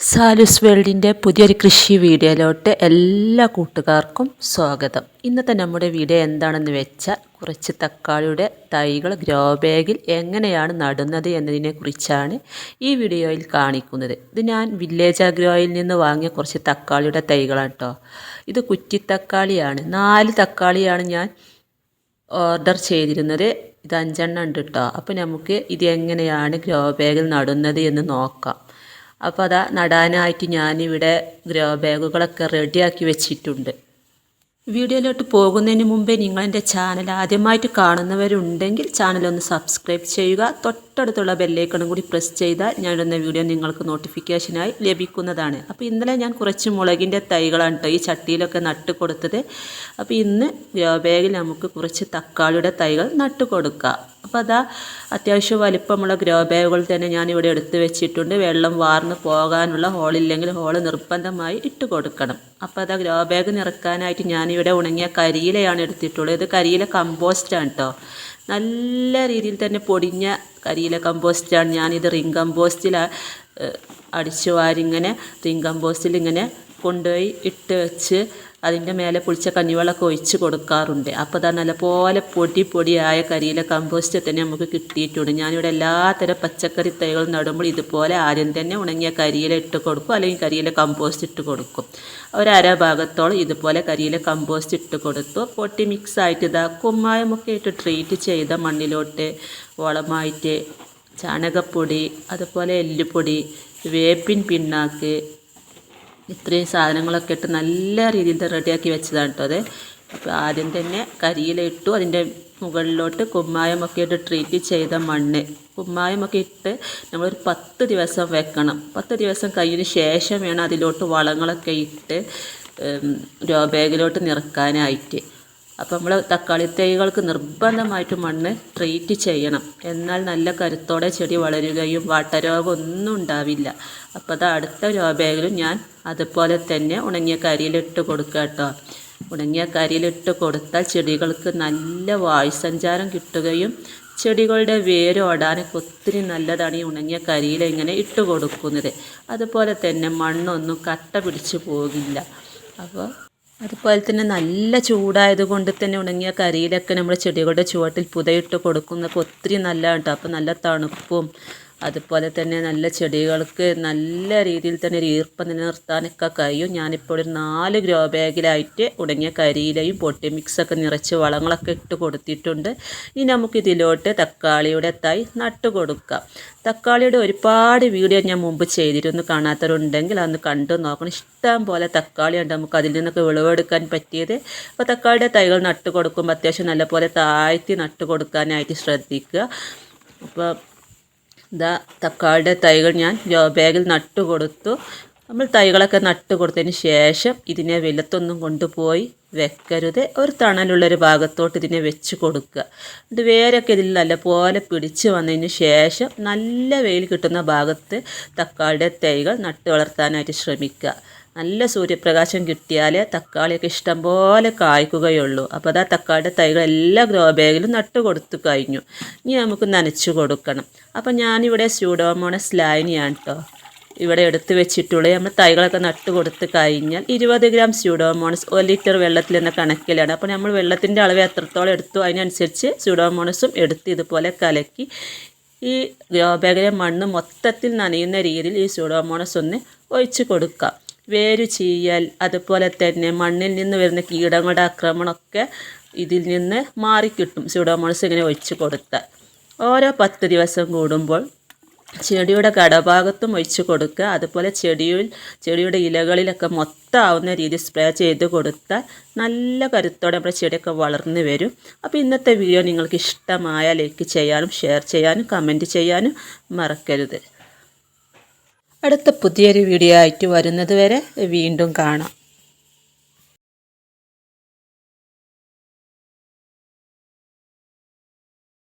സാലൂസ് വേൾഡിൻ്റെ പുതിയൊരു കൃഷി വീഡിയോയിലോട്ട് എല്ലാ കൂട്ടുകാർക്കും സ്വാഗതം. ഇന്നത്തെ നമ്മുടെ വീഡിയോ എന്താണെന്ന് വെച്ചാൽ കുറച്ച് തക്കാളിയുടെ തൈകൾ ഗ്രോ ബാഗിൽ എങ്ങനെയാണ് നടുന്നത് എന്നതിനെക്കുറിച്ചാണ് ഈ വീഡിയോയിൽ കാണിക്കുന്നത്. ഇത് ഞാൻ വില്ലേജ് അഗ്രോയിൽ നിന്ന് വാങ്ങിയ കുറച്ച് തക്കാളിയുടെ തൈകളാണ് കേട്ടോ. ഇത് കുറ്റിത്തക്കാളിയാണ്. 4 തക്കാളിയാണ് ഞാൻ ഓർഡർ ചെയ്തിരുന്നത്. ഇത് 5 എണ്ണം ഉണ്ട് കേട്ടോ. അപ്പോൾ നമുക്ക് ഇത് എങ്ങനെയാണ് ഗ്രോ ബാഗിൽ നടുന്നത് എന്ന് നോക്കാം. അപ്പോൾ അതാ നടാനായിട്ട് ഞാനിവിടെ ഗ്രോ ബാഗുകളൊക്കെ റെഡിയാക്കി വെച്ചിട്ടുണ്ട്. വീഡിയോയിലോട്ട് പോകുന്നതിന് മുമ്പേ നിങ്ങളെൻ്റെ ചാനൽ ആദ്യമായിട്ട് കാണുന്നവരുണ്ടെങ്കിൽ ചാനലൊന്ന് സബ്സ്ക്രൈബ് ചെയ്യുക. തൊട്ടടുത്തുള്ള ബെല്ലൈക്കണും കൂടി പ്രസ് ചെയ്താൽ ഞാനിടുന്ന വീഡിയോ നിങ്ങൾക്ക് നോട്ടിഫിക്കേഷനായി ലഭിക്കുന്നതാണ്. അപ്പോൾ ഇന്നലെ ഞാൻ കുറച്ച് മുളകിൻ്റെ തൈകളാണ് കേട്ടോ ഈ ചട്ടിയിലൊക്കെ നട്ട് കൊടുത്തത്. അപ്പോൾ ഇന്ന് ഗ്രോ ബാഗിൽ നമുക്ക് കുറച്ച് തക്കാളിയുടെ തൈകൾ നട്ട് കൊടുക്കാം. അപ്പോൾ അതാ അത്യാവശ്യം വലിപ്പമുള്ള ഗ്രോ ബാഗുകൾ തന്നെ ഞാനിവിടെ എടുത്ത് വെച്ചിട്ടുണ്ട്. വെള്ളം വാർന്ന് പോകാനുള്ള ഹോളില്ലെങ്കിൽ ഹോള് നിർബന്ധമായി ഇട്ട് കൊടുക്കണം. അപ്പോൾ അതാ ഗ്രോ ബാഗ് നിറക്കാനായിട്ട് ഞാനിവിടെ ഉണങ്ങിയ കരിയിലയാണ് എടുത്തിട്ടുള്ളത്. ഇത് കരിയില കമ്പോസ്റ്റാണ് കേട്ടോ. നല്ല രീതിയിൽ തന്നെ പൊടിഞ്ഞ കരിയില കമ്പോസ്റ്റാണ്. ഞാനിത് റിംഗ് കമ്പോസ്റ്റിൽ അടിച്ചു വാരിങ്ങനെ റിംഗ് കമ്പോസ്റ്റിൽ ഇങ്ങനെ കൊണ്ടുപോയി ഇട്ട് വെച്ച് അതിൻ്റെ മേലെ പുളിച്ച കഞ്ഞിവെള്ളമൊക്കെ ഒഴിച്ച് കൊടുക്കാറുണ്ട്. അപ്പോൾ അതാ നല്ലപോലെ പൊടിയായ കരിയില കമ്പോസ്റ്റ് തന്നെ നമുക്ക് കിട്ടിയിട്ടുണ്ട്. ഞാനിവിടെ എല്ലാത്തരം പച്ചക്കറി തൈകളും നടുമ്പോൾ ഇതുപോലെ ആദ്യം തന്നെ ഉണങ്ങിയ കരിയില ഇട്ട് കൊടുക്കും, അല്ലെങ്കിൽ കരിയില കമ്പോസ്റ്റ് ഇട്ട് കൊടുക്കും. ഒരര ഭാഗത്തോളം ഇതുപോലെ കരിയില കമ്പോസ്റ്റ് ഇട്ട് കൊടുത്തു. പൊട്ടി മിക്സായിട്ട് ഇതാ കുമ്മായമൊക്കെ ഇട്ട് ട്രീറ്റ് ചെയ്ത മണ്ണിലോട്ട് വളമായിട്ട് ചാണകപ്പൊടി, അതുപോലെ എല്ലുപൊടി, വേപ്പിൻ പിണ്ണാക്ക്, ഇത്രയും സാധനങ്ങളൊക്കെ ഇട്ട് നല്ല രീതിയിൽ റെഡിയാക്കി വെച്ചതാണ് കേട്ടോ അത്. അപ്പോൾ ആദ്യം തന്നെ കരിയില ഇട്ടു. അതിൻ്റെ മുകളിലോട്ട് കുമ്മായമൊക്കെ ഇട്ട് ട്രീറ്റ് ചെയ്ത മണ്ണ്, കുമ്മായമൊക്കെ ഇട്ട് നമ്മളൊരു 10 ദിവസം വെക്കണം. 10 ദിവസം കഴിഞ്ഞതിന് ശേഷം വേണം അതിലോട്ട് വളങ്ങളൊക്കെ ഇട്ട് ഗ്രോ ബാഗിലോട്ട് നിറക്കാനായിട്ട്. അപ്പോൾ നമ്മൾ തക്കാളി തൈകൾക്ക് നിർബന്ധമായിട്ട് മണ്ണ് ട്രീറ്റ് ചെയ്യണം. എന്നാൽ നല്ല കരുത്തോടെ ചെടി വളരുകയും വാട്ടരോഗം ഒന്നും ഉണ്ടാവില്ല. അപ്പോൾ അത് അടുത്ത ഗ്രോ ബാഗിലും ഞാൻ അതുപോലെ തന്നെ ഉണങ്ങിയ കരിയിലിട്ട് കൊടുക്കുക കേട്ടോ. ഉണങ്ങിയ കരിയിലിട്ട് കൊടുത്താൽ ചെടികൾക്ക് നല്ല വായുസഞ്ചാരം കിട്ടുകയും ചെടികളുടെ വേര് ഓടാനൊക്കെ ഒത്തിരി നല്ലതാണ് ഈ ഉണങ്ങിയ കരിയില ഇങ്ങനെ ഇട്ട് കൊടുക്കുന്നത്. അതുപോലെ തന്നെ മണ്ണൊന്നും കട്ട പിടിച്ചു പോകില്ല. അപ്പോൾ അതുപോലെ തന്നെ നല്ല ചൂടായത് കൊണ്ട് തന്നെ ഉണങ്ങിയ കരിയിലൊക്കെ നമ്മൾ ചെടികളുടെ ചുവട്ടിൽ പുതയിട്ട് കൊടുക്കുന്നതൊക്കെ ഒത്തിരി നല്ലതാണ് കേട്ടോ. അപ്പോൾ നല്ല തണുപ്പും അതുപോലെ തന്നെ നല്ല ചെടികൾക്ക് നല്ല രീതിയിൽ തന്നെ ഒരു ഈർപ്പം നിലനിർത്താനൊക്കെ കഴിയും. ഞാനിപ്പോൾ ഒരു 4 ഗ്രോ ബാഗിലായിട്ട് ഉണങ്ങിയ കരിയിലയും പൊട്ടി മിക്സൊക്കെ നിറച്ച് വളങ്ങളൊക്കെ ഇട്ട് കൊടുത്തിട്ടുണ്ട്. ഇനി നമുക്കിതിലോട്ട് തക്കാളിയുടെ തൈ നട്ട് കൊടുക്കാം. തക്കാളിയുടെ ഒരുപാട് വീഡിയോ ഞാൻ മുമ്പ് ചെയ്തിരുന്നു. കാണാത്തവരുണ്ടെങ്കിൽ അതൊന്ന് കണ്ടു നോക്കണം. ഇഷ്ടം പോലെ തക്കാളിയുണ്ട് നമുക്ക് അതിൽ നിന്നൊക്കെ വിളവെടുക്കാൻ പറ്റിയത്. അപ്പോൾ തക്കാളിയുടെ തൈകൾ നട്ട് കൊടുക്കുമ്പോൾ അത്യാവശ്യം നല്ലപോലെ താഴ്ത്തി നട്ട് കൊടുക്കാനായിട്ട് ശ്രദ്ധിക്കുക. അപ്പോൾ ഇതാ തക്കാളിയുടെ തൈകൾ ഞാൻ ഗ്രോ ബാഗിൽ നട്ട് കൊടുത്തു. നമ്മൾ തൈകളൊക്കെ നട്ട് കൊടുത്തതിന് ശേഷം ഇതിനെ വെയിലത്തൊന്നും കൊണ്ടുപോയി വെക്കരുത്. ഒരു തണലുള്ളൊരു ഭാഗത്തോട്ട് ഇതിനെ വെച്ച് കൊടുക്കുക. ഇത് വേരൊക്കെ ഇതിൽ നല്ലപോലെ പിടിച്ച് വന്നതിന് ശേഷം നല്ല വെയിൽ കിട്ടുന്ന ഭാഗത്ത് തക്കാളിയുടെ തൈകൾ നട്ട് വളർത്താനായിട്ട് ശ്രമിക്കുക. നല്ല സൂര്യപ്രകാശം കിട്ടിയാലേ തക്കാളിയൊക്കെ ഇഷ്ടം പോലെ കായ്ക്കുകയുള്ളൂ. അപ്പോൾ അതാ തക്കാളിയുടെ തൈകൾ എല്ലാ ഗ്രോ ബാഗിലും നട്ട് കൊടുത്തു കഴിഞ്ഞു. ഇനി നമുക്ക് നനച്ച് കൊടുക്കണം. അപ്പോൾ ഞാനിവിടെ സ്യൂഡോമോണസ് ലായനിയാണ് കേട്ടോ ഇവിടെ എടുത്ത് വെച്ചിട്ടുള്ളത്. നമ്മൾ തൈകളൊക്കെ നട്ട് കൊടുത്ത് കഴിഞ്ഞാൽ 20 ഗ്രാം സ്യൂഡോമോണസ് 1 ലിറ്റർ വെള്ളത്തിൽ എന്ന കണക്കിലാണ്. അപ്പോൾ നമ്മൾ വെള്ളത്തിൻ്റെ അളവ് എത്രത്തോളം എടുത്തു അതിനനുസരിച്ച് സ്യൂഡോമോണസും എടുത്ത് ഇതുപോലെ കലക്കി ഈ ഗ്രോ ബാഗിലെ മണ്ണ് മൊത്തത്തിൽ നനയുന്ന രീതിയിൽ ഈ സ്യൂഡോമോണസ് ഒന്ന് ഒഴിച്ച് കൊടുക്കാം. വേര് ചീയൽ, അതുപോലെ തന്നെ മണ്ണിൽ നിന്ന് വരുന്ന കീടങ്ങളുടെ ആക്രമണമൊക്കെ ഇതിൽ നിന്ന് മാറിക്കിട്ടും സ്യൂഡോമോണസ് ഇങ്ങനെ ഒഴിച്ച് കൊടുത്താൽ. ഓരോ 10 ദിവസം കൂടുമ്പോൾ ചെടിയുടെ കടഭാഗത്തും ഒഴിച്ച് കൊടുക്കുക. അതുപോലെ ചെടിയുടെ ഇലകളിലൊക്കെ മൊത്തം ആവുന്ന രീതിയിൽ സ്പ്രേ ചെയ്ത് കൊടുത്താൽ നല്ല കരുത്തോടെ നമ്മുടെ ചെടിയൊക്കെ വളർന്നു വരും. അപ്പോൾ ഇന്നത്തെ വീഡിയോ നിങ്ങൾക്ക് ഇഷ്ടമായ ലൈക്ക് ചെയ്യാനും ഷെയർ ചെയ്യാനും കമൻറ്റ് ചെയ്യാനും മറക്കരുത്. അടുത്ത പുതിയൊരു വീഡിയോ ആയിട്ട് വരുന്നത് വരെ വീണ്ടും കാണാം.